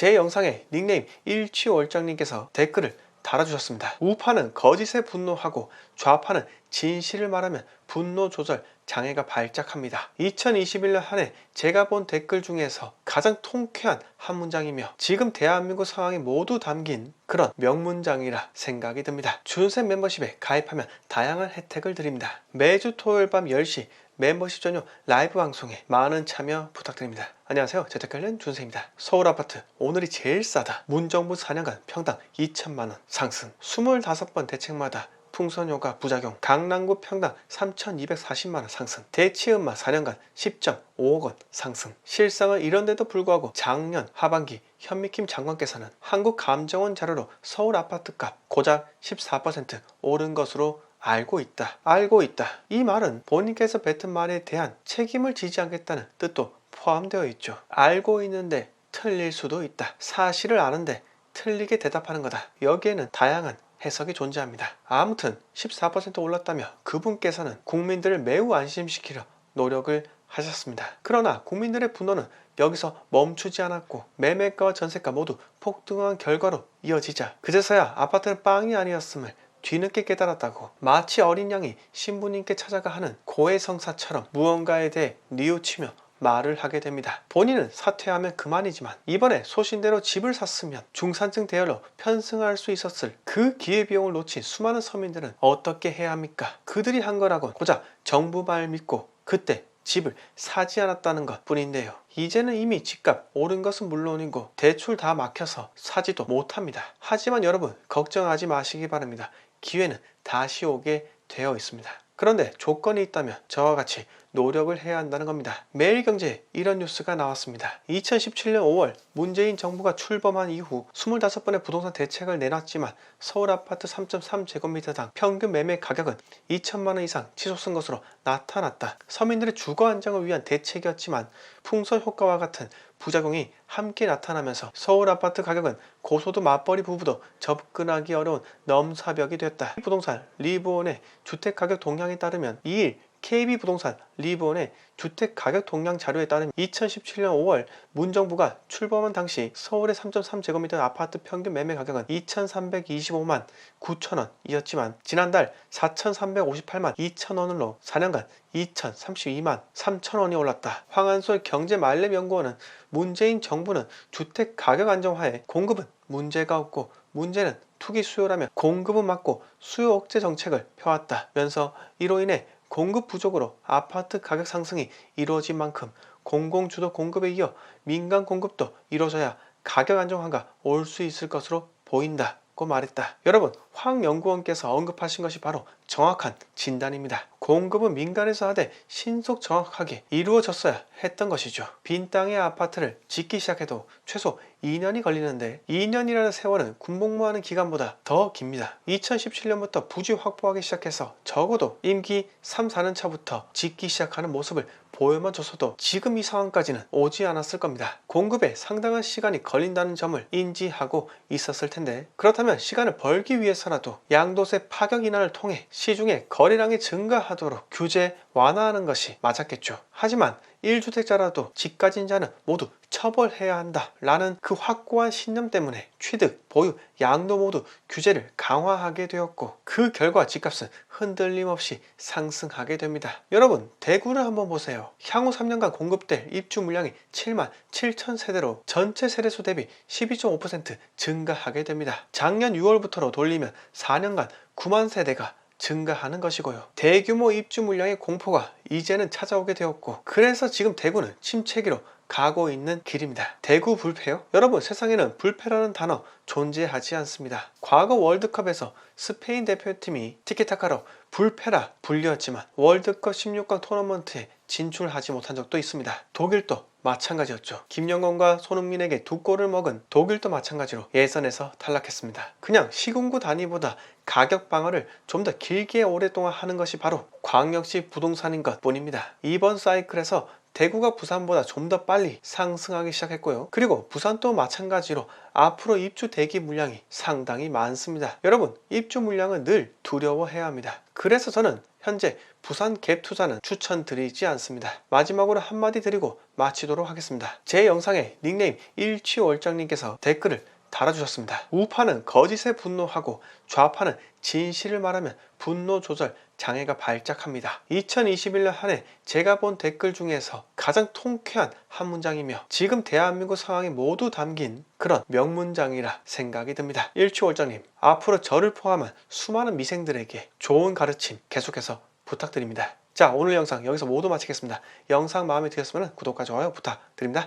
제 영상에 닉네임 일취월장님께서 댓글을 달아주셨습니다. 우파는 거짓에 분노하고 좌파는 진실을 말하면 분노 조절 장애가 발작합니다. 2021년 한 해 제가 본 댓글 중에서 가장 통쾌한 한 문장이며 지금 대한민국 상황이 모두 담긴 그런 명문장이라 생각이 듭니다. 준쌤 멤버십에 가입하면 다양한 혜택을 드립니다. 매주 토요일 밤 10시 멤버십 전용 라이브 방송에 많은 참여 부탁드립니다. 안녕하세요. 재테크하는 준쌤입니다. 서울아파트 오늘이 제일 싸다. 문정부 4년간 평당 2천만원 상승. 25번 대책마다 풍선효과 부작용. 강남구 평당 3,240만원 상승. 대치음마 4년간 10.5억원 상승. 실상은 이런데도 불구하고 작년 하반기 현미킴 장관께서는 한국감정원 자료로 서울 아파트값 고작 14% 오른 것으로 알고 있다. 이 말은 본인께서 뱉은 말에 대한 책임을 지지 않겠다는 뜻도 포함되어 있죠. 알고 있는데 틀릴 수도 있다. 사실을 아는데 틀리게 대답하는 거다. 여기에는 다양한 해석이 존재합니다. 아무튼 14% 올랐다며 그분께서는 국민들을 매우 안심시키려 노력을 하셨습니다. 그러나 국민들의 분노는 여기서 멈추지 않았고 매매가와 전세가 모두 폭등한 결과로 이어지자 그제서야 아파트는 빵이 아니었음을 뒤늦게 깨달았다고 마치 어린 양이 신부님께 찾아가 하는 고해성사처럼 무언가에 대해 뉘우치며 말을 하게 됩니다. 본인은 사퇴하면 그만이지만 이번에 소신대로 집을 샀으면 중산층 대열로 편승할 수 있었을 그 기회비용을 놓친 수많은 서민들은 어떻게 해야 합니까? 그들이 한 거라곤 고작 정부 말 믿고 그때 집을 사지 않았다는 것 뿐인데요. 이제는 이미 집값 오른 것은 물론이고 대출 다 막혀서 사지도 못합니다. 하지만 여러분 걱정하지 마시기 바랍니다. 기회는 다시 오게 되어 있습니다. 그런데 조건이 있다면 저와 같이 노력을 해야 한다는 겁니다. 매일경제에 이런 뉴스가 나왔습니다. 2017년 5월 문재인 정부가 출범한 이후 25번의 부동산 대책을 내놨지만 서울 아파트 3.3제곱미터당 평균 매매 가격은 2천만원 이상 치솟은 것으로 나타났다. 서민들의 주거 안정을 위한 대책이었지만 풍선 효과와 같은 부작용이 함께 나타나면서 서울 아파트 가격은 고소득 맞벌이 부부도 접근하기 어려운 넘사벽이 됐다. 부동산 리브온의 주택가격 동향에 따르면 2일 KB부동산 리브온의 주택가격 동향 자료에 따르면 2017년 5월 문정부가 출범한 당시 서울의 3.3제곱미터 아파트 평균 매매 가격은 2,325만 9천원이었지만 지난달 4,358만 2천원으로 4년간 2,032만 3천원이 올랐다. 황한솔 경제말렘연구원은 문재인 정부는 주택가격 안정화에 공급은 문제가 없고 문제는 투기 수요라며 공급은 막고 수요 억제 정책을 펴왔다면서 이로 인해 공급 부족으로 아파트 가격 상승이 이루어진 만큼 공공주도 공급에 이어 민간 공급도 이루어져야 가격 안정화가 올 수 있을 것으로 보인다고 말했다. 여러분 황 연구원께서 언급하신 것이 바로 정확한 진단입니다. 공급은 민간에서 하되 신속 정확하게 이루어졌어야 했던 것이죠. 빈 땅의 아파트를 짓기 시작해도 최소 2년이 걸리는데 2년이라는 세월은 군복무하는 기간보다 더 깁니다. 2017년부터 부지 확보하기 시작해서 적어도 임기 3, 4년 차부터 짓기 시작하는 모습을 보여만 줬어도 지금 이 상황까지는 오지 않았을 겁니다. 공급에 상당한 시간이 걸린다는 점을 인지하고 있었을 텐데 그렇다면 시간을 벌기 위해서라도 양도세 파격 인하를 통해 시중에 거래량이 증가하도록 규제 완화하는 것이 맞았겠죠. 하지만 1주택자라도 집 가진 자는 모두 처벌해야 한다 라는 그 확고한 신념 때문에 취득, 보유, 양도 모두 규제를 강화하게 되었고 그 결과 집값은 흔들림 없이 상승하게 됩니다. 여러분 대구를 한번 보세요. 향후 3년간 공급될 입주 물량이 7만 7천 세대로 전체 세대수 대비 12.5% 증가하게 됩니다. 작년 6월부터로 돌리면 4년간 9만 세대가 증가하는 것이고요. 대규모 입주 물량의 공포가 이제는 찾아오게 되었고 그래서 지금 대구는 침체기로 가고 있는 길입니다. 대구 불패요? 여러분 세상에는 불패라는 단어 존재하지 않습니다. 과거 월드컵에서 스페인 대표팀이 티키타카로 불패라 불렸지만 월드컵 16강 토너먼트에 진출하지 못한 적도 있습니다. 독일도 마찬가지였죠. 김영건과 손흥민에게 2골을 먹은 독일도 마찬가지로 예선에서 탈락했습니다. 그냥 시군구 단위보다 가격 방어를 좀 더 길게 오랫동안 하는 것이 바로 광역시 부동산인 것 뿐입니다. 이번 사이클에서 대구가 부산보다 좀 더 빨리 상승하기 시작했고요. 그리고 부산도 마찬가지로 앞으로 입주 대기 물량이 상당히 많습니다. 여러분 입주 물량은 늘 두려워해야 합니다. 그래서 저는 현재 부산 갭 투자는 추천드리지 않습니다. 마지막으로 한마디 드리고 마치도록 하겠습니다. 제 영상에 닉네임 일취월장님께서 댓글을 달아주셨습니다. 우파는 거짓에 분노하고 좌파는 진실을 말하면 분노 조절 장애가 발작합니다. 2021년 한 해 제가 본 댓글 중에서 가장 통쾌한 한 문장이며 지금 대한민국 상황이 모두 담긴 그런 명문장이라 생각이 듭니다. 일취월장님, 앞으로 저를 포함한 수많은 미생들에게 좋은 가르침 계속해서 부탁드립니다. 자, 오늘 영상 여기서 모두 마치겠습니다. 영상 마음에 드셨으면 구독과 좋아요 부탁드립니다.